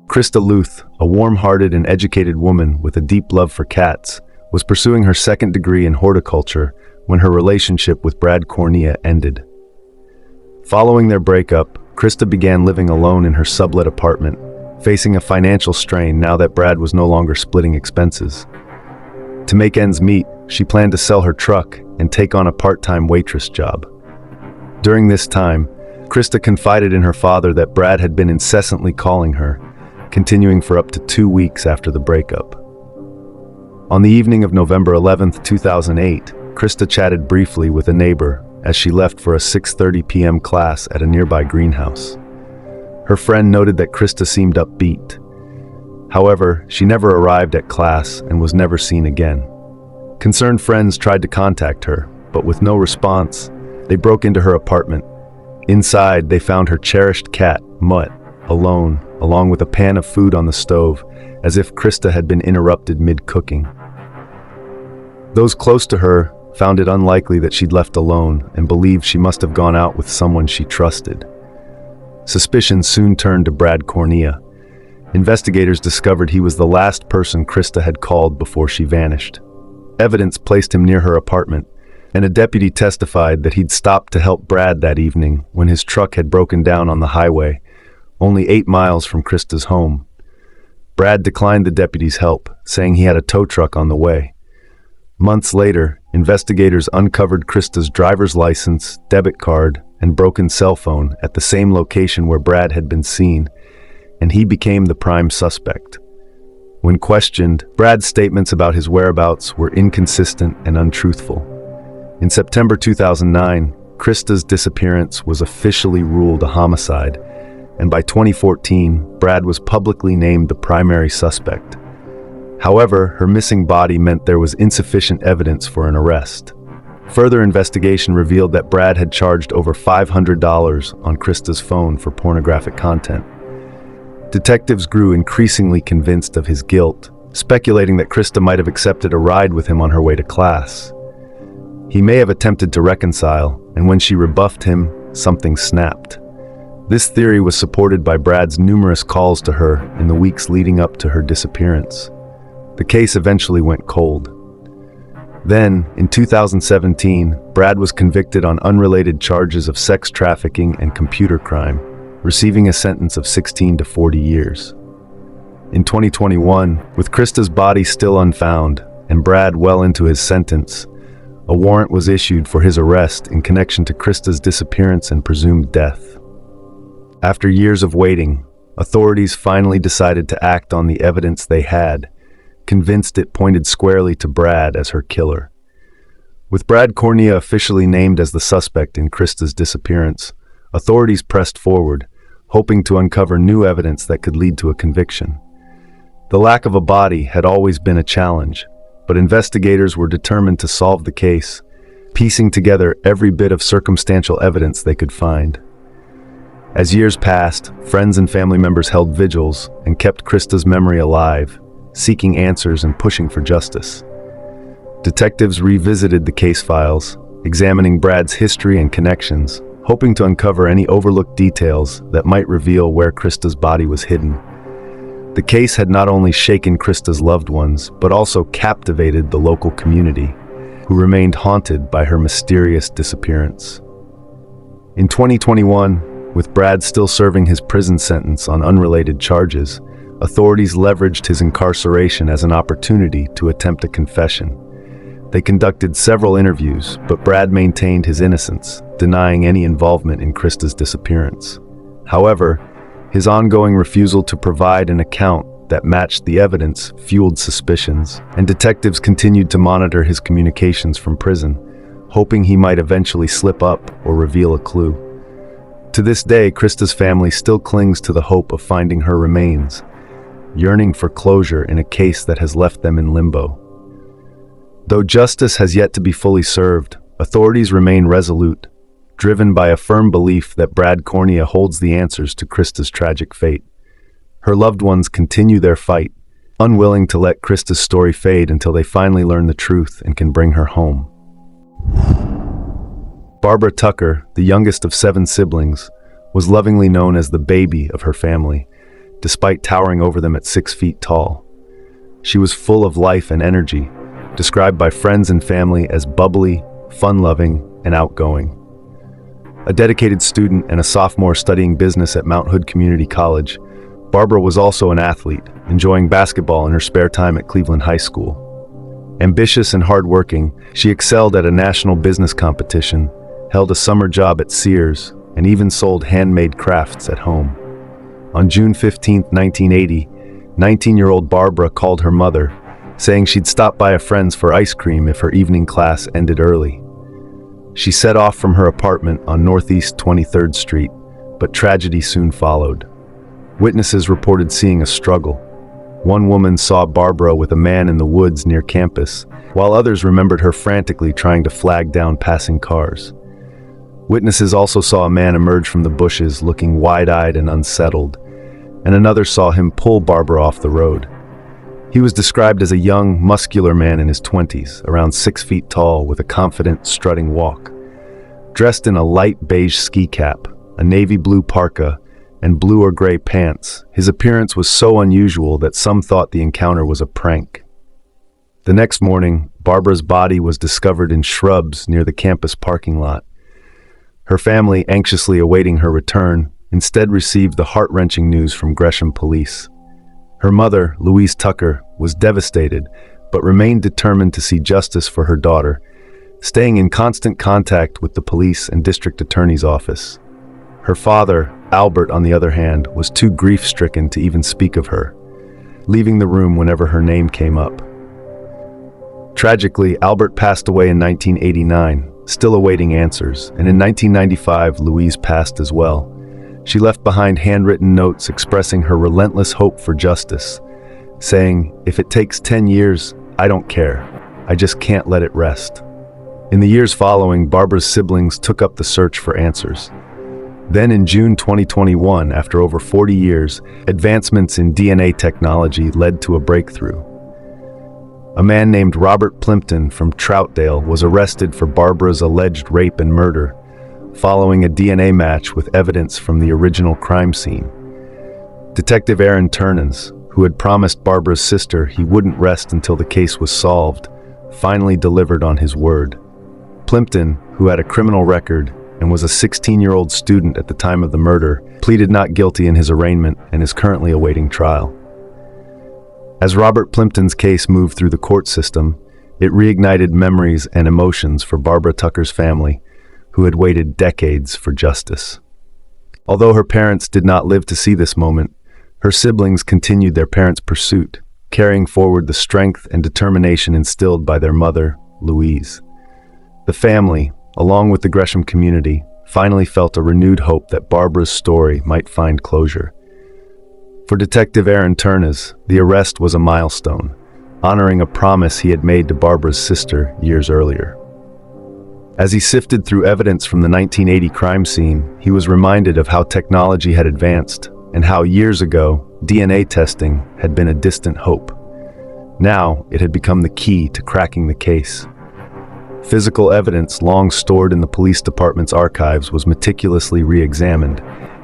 Krista Luth, a warm-hearted and educated woman with a deep love for cats, was pursuing her second degree in horticulture when her relationship with Brad Cornea ended. Following their breakup, Krista began living alone in her sublet apartment, facing a financial strain now that Brad was no longer splitting expenses. To make ends meet, she planned to sell her truck and take on a part-time waitress job. During this time, Krista confided in her father that Brad had been incessantly calling her, continuing for up to 2 weeks after the breakup. On the evening of November 11, 2008, Krista chatted briefly with a neighbor as she left for a 6:30 p.m. class at a nearby greenhouse. Her friend noted that Krista seemed upbeat. However, she never arrived at class and was never seen again. Concerned friends tried to contact her, but with no response, they broke into her apartment. Inside, they found her cherished cat, Mutt, alone, along with a pan of food on the stove, as if Krista had been interrupted mid-cooking. Those close to her found it unlikely that she'd left alone and believed she must have gone out with someone she trusted. Suspicion soon turned to Brad Cornea. Investigators discovered he was the last person Krista had called before she vanished. Evidence placed him near her apartment, and a deputy testified that he'd stopped to help Brad that evening when his truck had broken down on the highway, only 8 miles from Krista's home. Brad declined the deputy's help, saying he had a tow truck on the way. Months later, investigators uncovered Krista's driver's license, debit card, and broken cell phone at the same location where Brad had been seen, and he became the prime suspect. When questioned, Brad's statements about his whereabouts were inconsistent and untruthful. In September 2009, Krista's disappearance was officially ruled a homicide, and by 2014, Brad was publicly named the primary suspect. However, her missing body meant there was insufficient evidence for an arrest. Further investigation revealed that Brad had charged over $500 on Krista's phone for pornographic content. Detectives grew increasingly convinced of his guilt, speculating that Krista might have accepted a ride with him on her way to class. He may have attempted to reconcile, and when she rebuffed him, something snapped. This theory was supported by Brad's numerous calls to her in the weeks leading up to her disappearance. The case eventually went cold. Then, in 2017, Brad was convicted on unrelated charges of sex trafficking and computer crime, receiving a sentence of 16 to 40 years. In 2021, with Krista's body still unfound and Brad well into his sentence, a warrant was issued for his arrest in connection to Krista's disappearance and presumed death. After years of waiting, authorities finally decided to act on the evidence they had, convinced it pointed squarely to Brad as her killer. With Brad Cornea officially named as the suspect in Krista's disappearance, authorities pressed forward, hoping to uncover new evidence that could lead to a conviction. The lack of a body had always been a challenge, but investigators were determined to solve the case, piecing together every bit of circumstantial evidence they could find. As years passed, friends and family members held vigils and kept Krista's memory alive, seeking answers and pushing for justice. Detectives revisited the case files, examining Brad's history and connections, hoping to uncover any overlooked details that might reveal where Krista's body was hidden. The case had not only shaken Krista's loved ones, but also captivated the local community, who remained haunted by her mysterious disappearance. In 2021, with Brad still serving his prison sentence on unrelated charges, authorities leveraged his incarceration as an opportunity to attempt a confession. They conducted several interviews, but Brad maintained his innocence, denying any involvement in Krista's disappearance. However, his ongoing refusal to provide an account that matched the evidence fueled suspicions, and detectives continued to monitor his communications from prison, hoping he might eventually slip up or reveal a clue. To this day, Krista's family still clings to the hope of finding her remains, yearning for closure in a case that has left them in limbo. Though justice has yet to be fully served, authorities remain resolute, driven by a firm belief that Brad Cornea holds the answers to Krista's tragic fate. Her loved ones continue their fight, unwilling to let Krista's story fade until they finally learn the truth and can bring her home. Barbara Tucker, the youngest of 7 siblings, was lovingly known as the baby of her family, despite towering over them at 6 feet tall. She was full of life and energy, described by friends and family as bubbly, fun-loving, and outgoing. A dedicated student and a sophomore studying business at Mount Hood Community College, Barbara was also an athlete, enjoying basketball in her spare time at Cleveland High School. Ambitious and hardworking, she excelled at a national business competition, held a summer job at Sears, and even sold handmade crafts at home. On June 15, 1980, 19-year-old Barbara called her mother, saying she'd stop by a friend's for ice cream if her evening class ended early. She set off from her apartment on Northeast 23rd Street, but tragedy soon followed. Witnesses reported seeing a struggle. One woman saw Barbara with a man in the woods near campus, while others remembered her frantically trying to flag down passing cars. Witnesses also saw a man emerge from the bushes looking wide-eyed and unsettled, and another saw him pull Barbara off the road. He was described as a young, muscular man in his 20s, around 6 feet tall, with a confident, strutting walk. Dressed in a light beige ski cap, a navy blue parka, and blue or gray pants, his appearance was so unusual that some thought the encounter was a prank. The next morning, Barbara's body was discovered in shrubs near the campus parking lot. Her family, anxiously awaiting her return, instead received the heart-wrenching news from Gresham police. Her mother, Louise Tucker, was devastated, but remained determined to see justice for her daughter, staying in constant contact with the police and district attorney's office. Her father, Albert, on the other hand, was too grief-stricken to even speak of her, leaving the room whenever her name came up. Tragically, Albert passed away in 1989, still awaiting answers, and in 1995, Louise passed as well. She left behind handwritten notes expressing her relentless hope for justice, saying, "If it takes 10 years, I don't care. I just can't let it rest." In the years following, Barbara's siblings took up the search for answers. Then in June 2021, after over 40 years, advancements in DNA technology led to a breakthrough. A man named Robert Plimpton from Troutdale was arrested for Barbara's alleged rape and murder, following a DNA match with evidence from the original crime scene. Detective Aaron Turnans, who had promised Barbara's sister he wouldn't rest until the case was solved, finally delivered on his word. Plimpton, who had a criminal record and was a 16-year-old student at the time of the murder, pleaded not guilty in his arraignment and is currently awaiting trial. As Robert Plimpton's case moved through the court system, it reignited memories and emotions for Barbara Tucker's family, who had waited decades for justice. Although her parents did not live to see this moment, her siblings continued their parents' pursuit, carrying forward the strength and determination instilled by their mother, Louise. The family, along with the Gresham community, finally felt a renewed hope that Barbara's story might find closure. For Detective Aaron Turnans, the arrest was a milestone, honoring a promise he had made to Barbara's sister years earlier. As he sifted through evidence from the 1980 crime scene, he was reminded of how technology had advanced and how years ago, DNA testing had been a distant hope. Now, it had become the key to cracking the case. Physical evidence long stored in the police department's archives was meticulously re-examined,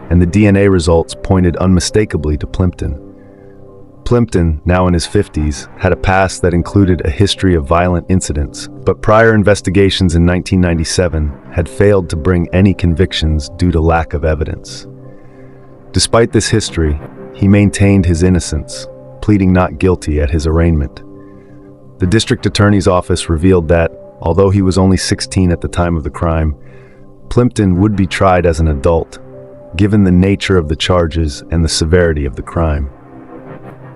and the DNA results pointed unmistakably to Plimpton. Plimpton, now in his 50s, had a past that included a history of violent incidents, but prior investigations in 1997 had failed to bring any convictions due to lack of evidence. Despite this history, he maintained his innocence, pleading not guilty at his arraignment. The district attorney's office revealed that, although he was only 16 at the time of the crime, Plimpton would be tried as an adult, given the nature of the charges and the severity of the crime.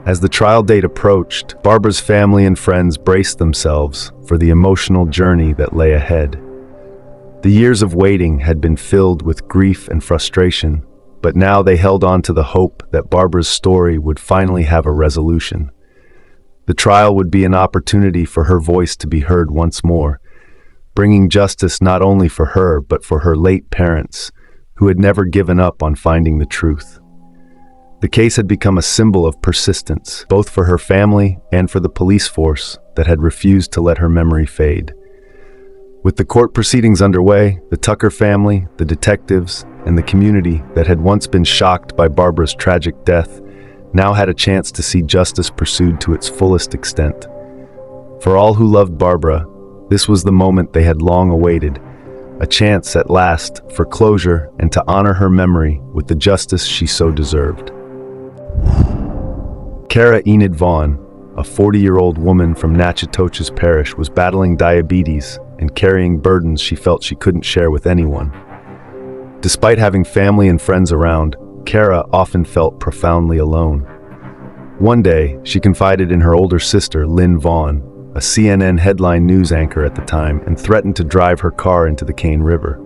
As the trial date approached, Barbara's family and friends braced themselves for the emotional journey that lay ahead. The years of waiting had been filled with grief and frustration, but now they held on to the hope that Barbara's story would finally have a resolution. The trial would be an opportunity for her voice to be heard once more, bringing justice not only for her but for her late parents, who had never given up on finding the truth. The case had become a symbol of persistence, both for her family and for the police force that had refused to let her memory fade. With the court proceedings underway, the Tucker family, the detectives, and the community that had once been shocked by Barbara's tragic death now had a chance to see justice pursued to its fullest extent. For all who loved Barbara, this was the moment they had long awaited, a chance at last for closure and to honor her memory with the justice she so deserved. Cara Enid Vaughn, a 40-year-old woman from Natchitoches Parish, was battling diabetes and carrying burdens she felt she couldn't share with anyone. Despite having family and friends around, Cara often felt profoundly alone. One day, she confided in her older sister, Lynn Vaughn, a CNN headline news anchor at the time, and threatened to drive her car into the Cane River.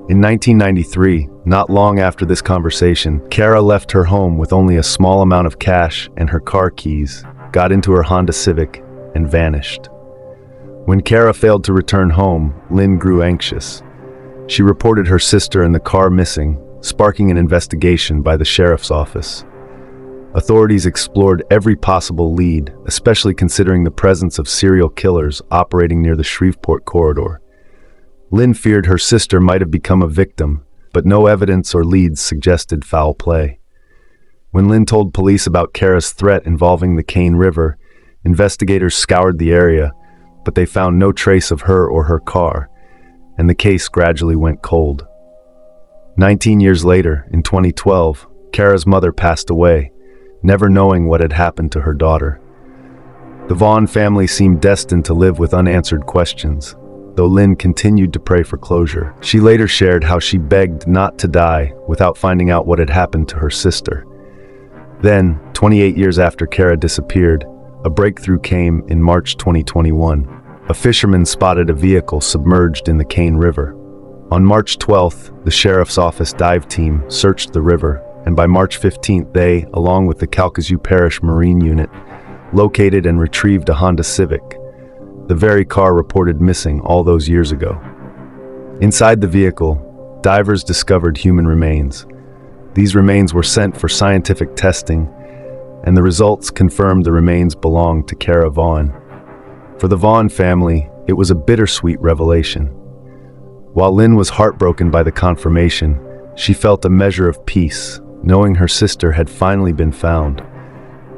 In 1993, not long after this conversation, Cara left her home with only a small amount of cash and her car keys, got into her Honda Civic, and vanished. When Cara failed to return home, Lynn grew anxious. She reported her sister and the car missing, sparking an investigation by the sheriff's office. Authorities explored every possible lead, especially considering the presence of serial killers operating near the Shreveport corridor. Lynn feared her sister might have become a victim, but no evidence or leads suggested foul play. When Lynn told police about Cara's threat involving the Cane River, investigators scoured the area, but they found no trace of her or her car, and the case gradually went cold. 19 years later, in 2012, Cara's mother passed away, never knowing what had happened to her daughter. The Vaughn family seemed destined to live with unanswered questions, though Lynn continued to pray for closure. She later shared how she begged not to die without finding out what had happened to her sister. Then, 28 years after Cara disappeared, a breakthrough came in March 2021. A fisherman spotted a vehicle submerged in the Cane River. On March 12th, the sheriff's office dive team searched the river, and by March 15th they, along with the Calcasieu Parish Marine Unit, located and retrieved a Honda Civic, the very car reported missing all those years ago. Inside the vehicle, divers discovered human remains. These remains were sent for scientific testing, and the results confirmed the remains belonged to Cara Vaughn. For the Vaughn family, it was a bittersweet revelation. While Lynn was heartbroken by the confirmation, she felt a measure of peace, knowing her sister had finally been found.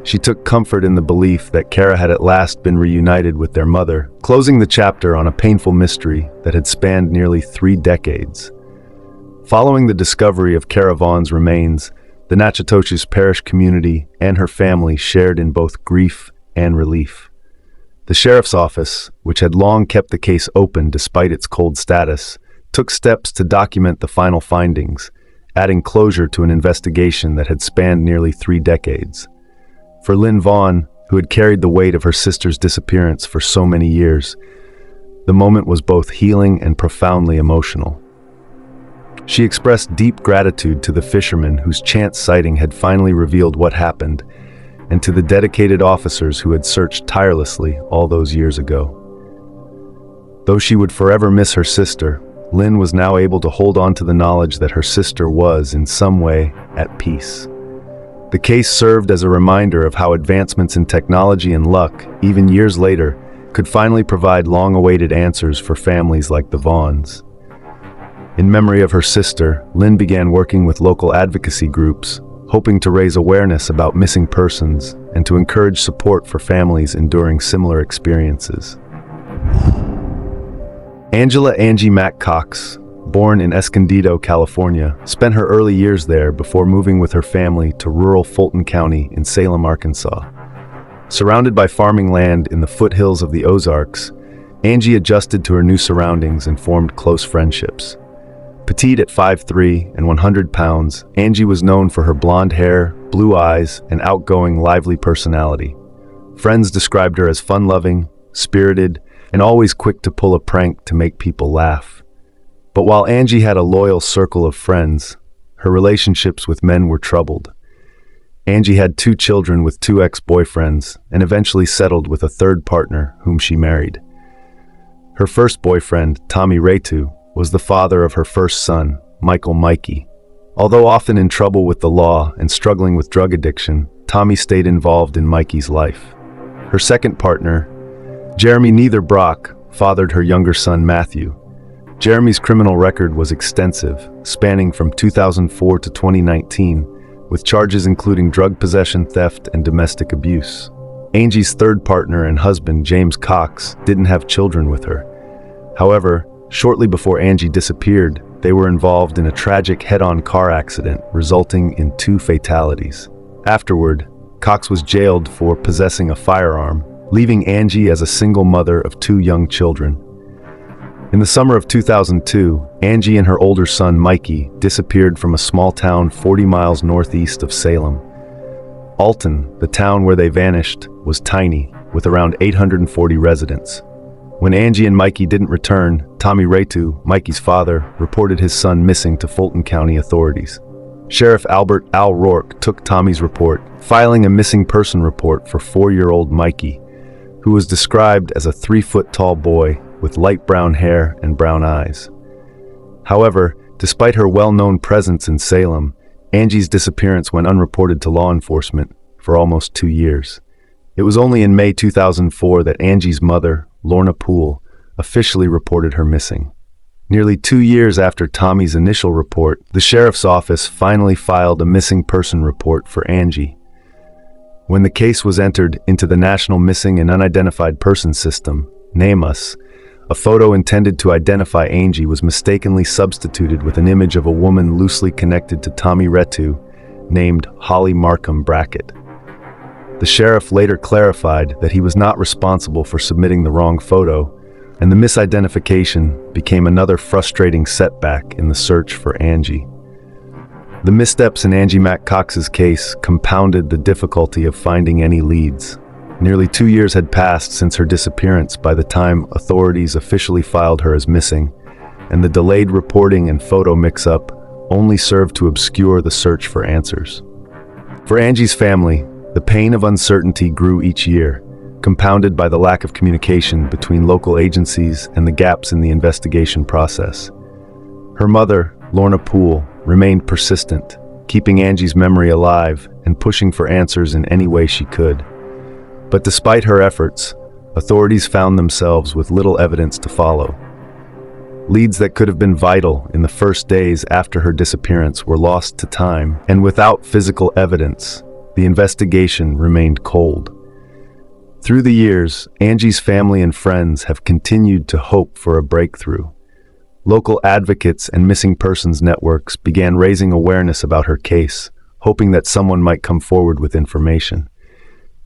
She took comfort in the belief that Cara had at last been reunited with their mother, closing the chapter on a painful mystery that had spanned nearly 3 decades. Following the discovery of Cara Vaughn's remains, the Natchitoches Parish community and her family shared in both grief and relief. The sheriff's office, which had long kept the case open despite its cold status, took steps to document the final findings, adding closure to an investigation that had spanned nearly 3 decades. For Lynn Vaughn, who had carried the weight of her sister's disappearance for so many years, the moment was both healing and profoundly emotional. She expressed deep gratitude to the fisherman whose chance sighting had finally revealed what happened, and to the dedicated officers who had searched tirelessly all those years ago. Though she would forever miss her sister, Lynn was now able to hold on to the knowledge that her sister was, in some way, at peace. The case served as a reminder of how advancements in technology and luck, even years later, could finally provide long-awaited answers for families like the Vaughns. In memory of her sister, Lynn began working with local advocacy groups, hoping to raise awareness about missing persons and to encourage support for families enduring similar experiences. Angela Angie Mack Cox, born in Escondido, California, spent her early years there before moving with her family to rural Fulton County in Salem, Arkansas. Surrounded by farming land in the foothills of the Ozarks, Angie adjusted to her new surroundings and formed close friendships. Petite at 5'3" and 100 pounds, Angie was known for her blonde hair, blue eyes, and outgoing, lively personality. Friends described her as fun-loving, spirited, and always quick to pull a prank to make people laugh. But while Angie had a loyal circle of friends, her relationships with men were troubled. Angie had 2 children with 2 ex-boyfriends and eventually settled with a third partner whom she married. Her first boyfriend, Tommy Retu, was the father of her first son, Michael Mikey. Although often in trouble with the law and struggling with drug addiction, Tommy stayed involved in Mikey's life. Her second partner, Jeremy Neither Brock, fathered her younger son, Matthew. Jeremy's criminal record was extensive, spanning from 2004 to 2019, with charges including drug possession, theft, and domestic abuse. Angie's third partner and husband, James Cox, didn't have children with her. However, shortly before Angie disappeared, they were involved in a tragic head-on car accident, resulting in 2 fatalities. Afterward, Cox was jailed for possessing a firearm, leaving Angie as a single mother of 2 young children. In the summer of 2002, Angie and her older son, Mikey, disappeared from a small town 40 miles northeast of Salem. Alton, the town where they vanished, was tiny, with around 840 residents. When Angie and Mikey didn't return, Tommy Retu, Mikey's father, reported his son missing to Fulton County authorities. Sheriff Albert Al Rourke took Tommy's report, filing a missing person report for 4-year-old Mikey, who was described as a 3-foot-tall boy with light brown hair and brown eyes. However, despite her well-known presence in Salem, Angie's disappearance went unreported to law enforcement for almost 2 years. It was only in May 2004 that Angie's mother, Lorna Poole, officially reported her missing. Nearly 2 years after Tommy's initial report, the sheriff's office finally filed a missing person report for Angie. When the case was entered into the National Missing and Unidentified Persons System, NamUs, a photo intended to identify Angie was mistakenly substituted with an image of a woman loosely connected to Tommy Retu, named Holly Markham Brackett. The sheriff later clarified that he was not responsible for submitting the wrong photo, and the misidentification became another frustrating setback in the search for Angie. The missteps in Angie Mack Cox's case compounded the difficulty of finding any leads. Nearly 2 years had passed since her disappearance by the time authorities officially filed her as missing, and the delayed reporting and photo mix-up only served to obscure the search for answers. For Angie's family, the pain of uncertainty grew each year, compounded by the lack of communication between local agencies and the gaps in the investigation process. Her mother, Lorna Poole, remained persistent, keeping Angie's memory alive and pushing for answers in any way she could. But despite her efforts, authorities found themselves with little evidence to follow. Leads that could have been vital in the first days after her disappearance were lost to time, and without physical evidence, the investigation remained cold. Through the years, Angie's family and friends have continued to hope for a breakthrough. Local advocates and missing persons networks began raising awareness about her case, hoping that someone might come forward with information.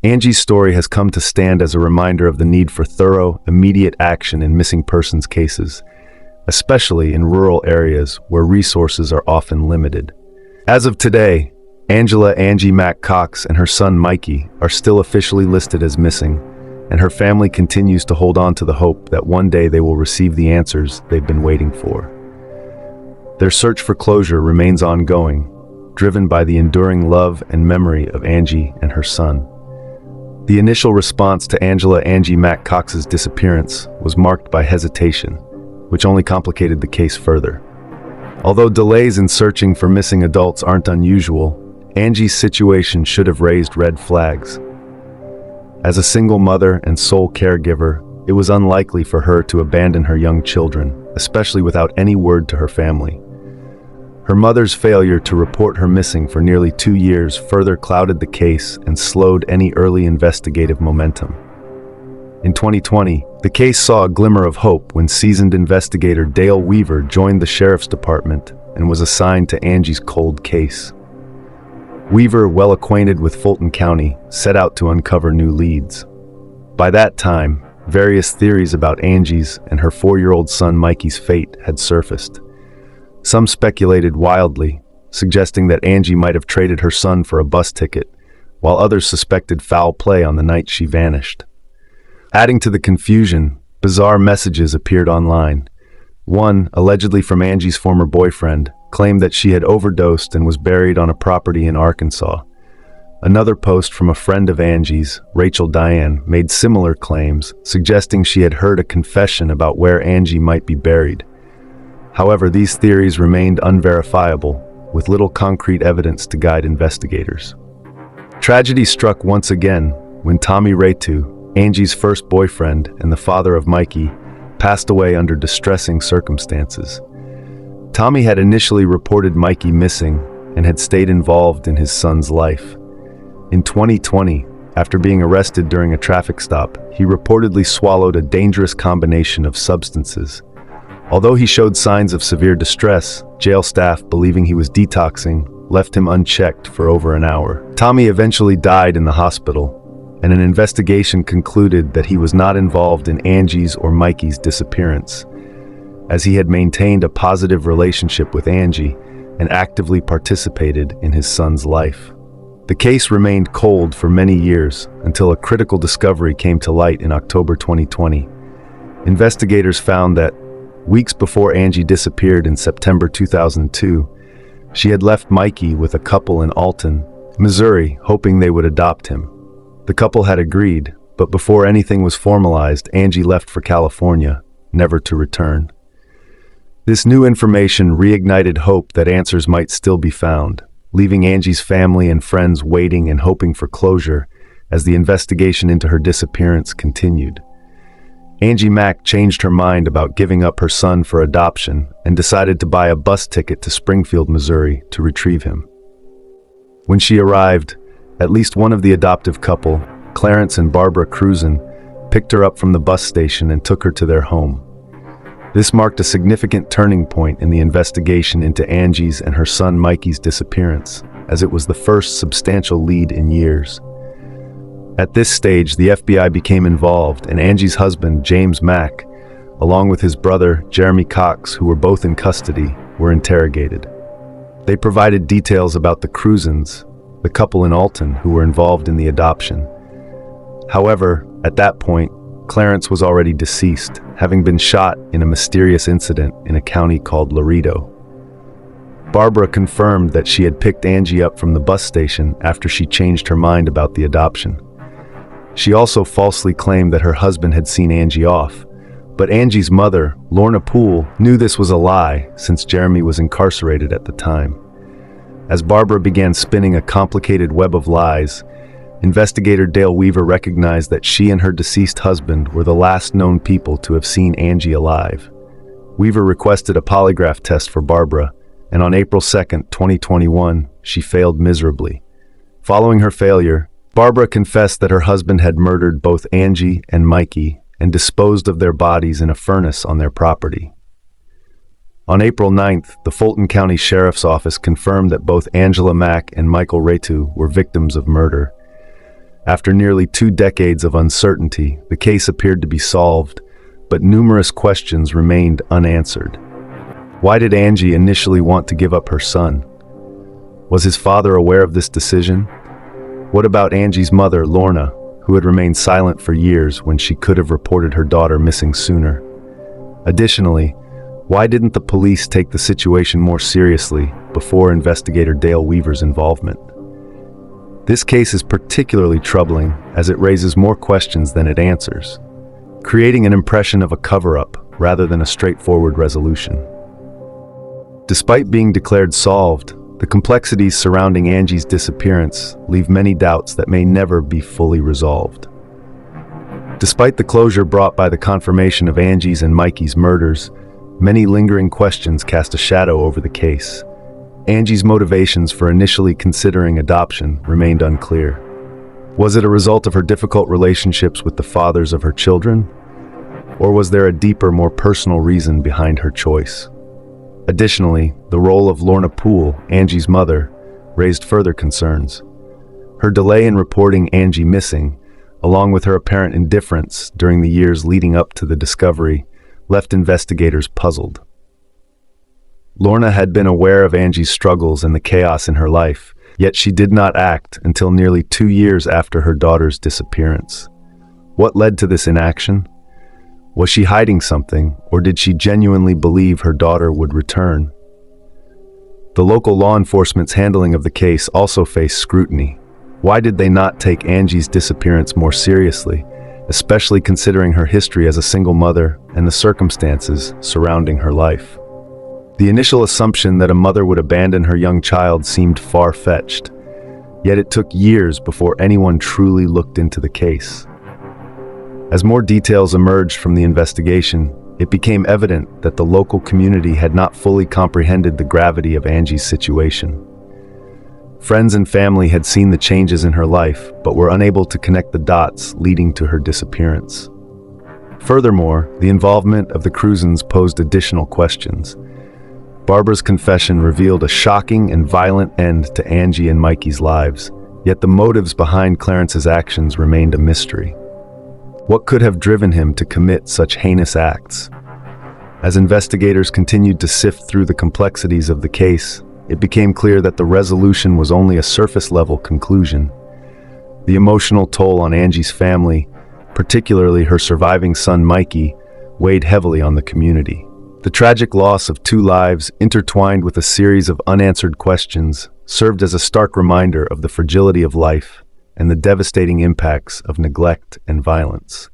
Angie's story has come to stand as a reminder of the need for thorough, immediate action in missing persons cases, especially in rural areas where resources are often limited. As of today, Angie Mack Cox and her son Mikey are still officially listed as missing, and her family continues to hold on to the hope that one day they will receive the answers they've been waiting for. Their search for closure remains ongoing, driven by the enduring love and memory of Angie and her son. The initial response to Angie Mack Cox's disappearance was marked by hesitation, which only complicated the case further. Although delays in searching for missing adults aren't unusual, Angie's situation should have raised red flags. As a single mother and sole caregiver, it was unlikely for her to abandon her young children, especially without any word to her family. Her mother's failure to report her missing for nearly 2 years further clouded the case and slowed any early investigative momentum. In 2020, the case saw a glimmer of hope when seasoned investigator Dale Weaver joined the sheriff's department and was assigned to Angie's cold case. Weaver, well acquainted with Fulton County, set out to uncover new leads. By that time, various theories about Angie's and her 4-year-old son Mikey's fate had surfaced. Some speculated wildly, suggesting that Angie might have traded her son for a bus ticket, while others suspected foul play on the night she vanished. Adding to the confusion, bizarre messages appeared online. One, allegedly from Angie's former boyfriend, claimed that she had overdosed and was buried on a property in Arkansas. Another post from a friend of Angie's, Rachel Diane, made similar claims, suggesting she had heard a confession about where Angie might be buried. However, these theories remained unverifiable, with little concrete evidence to guide investigators. Tragedy struck once again when Tommy Retu, Angie's first boyfriend and the father of Mikey, passed away under distressing circumstances. Tommy had initially reported Mikey missing and had stayed involved in his son's life. In 2020, after being arrested during a traffic stop, he reportedly swallowed a dangerous combination of substances. Although he showed signs of severe distress, jail staff, believing he was detoxing, left him unchecked for over an hour. Tommy eventually died in the hospital, and an investigation concluded that he was not involved in Angie's or Mikey's disappearance, as he had maintained a positive relationship with Angie and actively participated in his son's life. The case remained cold for many years until a critical discovery came to light in October 2020. Investigators found that, weeks before Angie disappeared in September 2002, she had left Mikey with a couple in Alton, Missouri, hoping they would adopt him. The couple had agreed, but before anything was formalized, Angie left for California, never to return. This new information reignited hope that answers might still be found, leaving Angie's family and friends waiting and hoping for closure as the investigation into her disappearance continued. Angie Mack changed her mind about giving up her son for adoption and decided to buy a bus ticket to Springfield, Missouri, to retrieve him. When she arrived, at least one of the adoptive couple, Clarence and Barbara Cruzen, picked her up from the bus station and took her to their home. This marked a significant turning point in the investigation into Angie's and her son Mikey's disappearance, as it was the first substantial lead in years. At this stage, the FBI became involved, and Angie's husband, James Mack, along with his brother, Jeremy Cox, who were both in custody, were interrogated. They provided details about the Cruzens, the couple in Alton who were involved in the adoption. However, at that point, Clarence was already deceased, having been shot in a mysterious incident in a county called Laredo. Barbara confirmed that she had picked Angie up from the bus station after she changed her mind about the adoption. She also falsely claimed that her husband had seen Angie off, but Angie's mother, Lorna Poole, knew this was a lie since Jeremy was incarcerated at the time. As Barbara began spinning a complicated web of lies, investigator Dale Weaver recognized that she and her deceased husband were the last known people to have seen Angie alive. Weaver requested a polygraph test for Barbara, and on April 2, 2021, she failed miserably. Following her failure, Barbara confessed that her husband had murdered both Angie and Mikey and disposed of their bodies in a furnace on their property. On April 9th, the Fulton County Sheriff's Office confirmed that both Angela Mack and Michael Retu were victims of murder. After nearly 2 decades of uncertainty, the case appeared to be solved, but numerous questions remained unanswered. Why did Angie initially want to give up her son? Was his father aware of this decision? What about Angie's mother, Lorna, who had remained silent for years when she could have reported her daughter missing sooner? Additionally, why didn't the police take the situation more seriously before investigator Dale Weaver's involvement? This case is particularly troubling as it raises more questions than it answers, creating an impression of a cover-up rather than a straightforward resolution. Despite being declared solved, the complexities surrounding Angie's disappearance leave many doubts that may never be fully resolved. Despite the closure brought by the confirmation of Angie's and Mikey's murders, many lingering questions cast a shadow over the case. Angie's motivations for initially considering adoption remained unclear. Was it a result of her difficult relationships with the fathers of her children? Or was there a deeper, more personal reason behind her choice? Additionally, the role of Lorna Poole, Angie's mother, raised further concerns. Her delay in reporting Angie missing, along with her apparent indifference during the years leading up to the discovery, left investigators puzzled. Lorna had been aware of Angie's struggles and the chaos in her life, yet she did not act until nearly 2 years after her daughter's disappearance. What led to this inaction? Was she hiding something, or did she genuinely believe her daughter would return? The local law enforcement's handling of the case also faced scrutiny. Why did they not take Angie's disappearance more seriously, especially considering her history as a single mother and the circumstances surrounding her life? The initial assumption that a mother would abandon her young child seemed far-fetched, yet it took years before anyone truly looked into the case. As more details emerged from the investigation, it became evident that the local community had not fully comprehended the gravity of Angie's situation. Friends and family had seen the changes in her life, but were unable to connect the dots leading to her disappearance. Furthermore, the involvement of the Cruzens posed additional questions. Barbara's confession revealed a shocking and violent end to Angie and Mikey's lives, yet the motives behind Clarence's actions remained a mystery. What could have driven him to commit such heinous acts? As investigators continued to sift through the complexities of the case, it became clear that the resolution was only a surface-level conclusion. The emotional toll on Angie's family, particularly her surviving son Mikey, weighed heavily on the community. The tragic loss of two lives, intertwined with a series of unanswered questions, served as a stark reminder of the fragility of life and the devastating impacts of neglect and violence.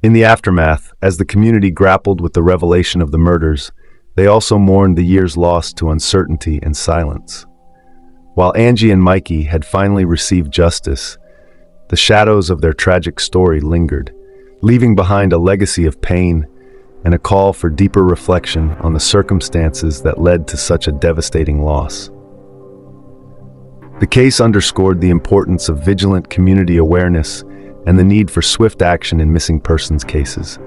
In the aftermath, as the community grappled with the revelation of the murders, they also mourned the years lost to uncertainty and silence. While Angie and Mikey had finally received justice, the shadows of their tragic story lingered, leaving behind a legacy of pain and a call for deeper reflection on the circumstances that led to such a devastating loss. The case underscored the importance of vigilant community awareness and the need for swift action in missing persons cases,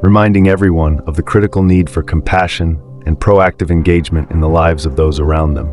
reminding everyone of the critical need for compassion and proactive engagement in the lives of those around them.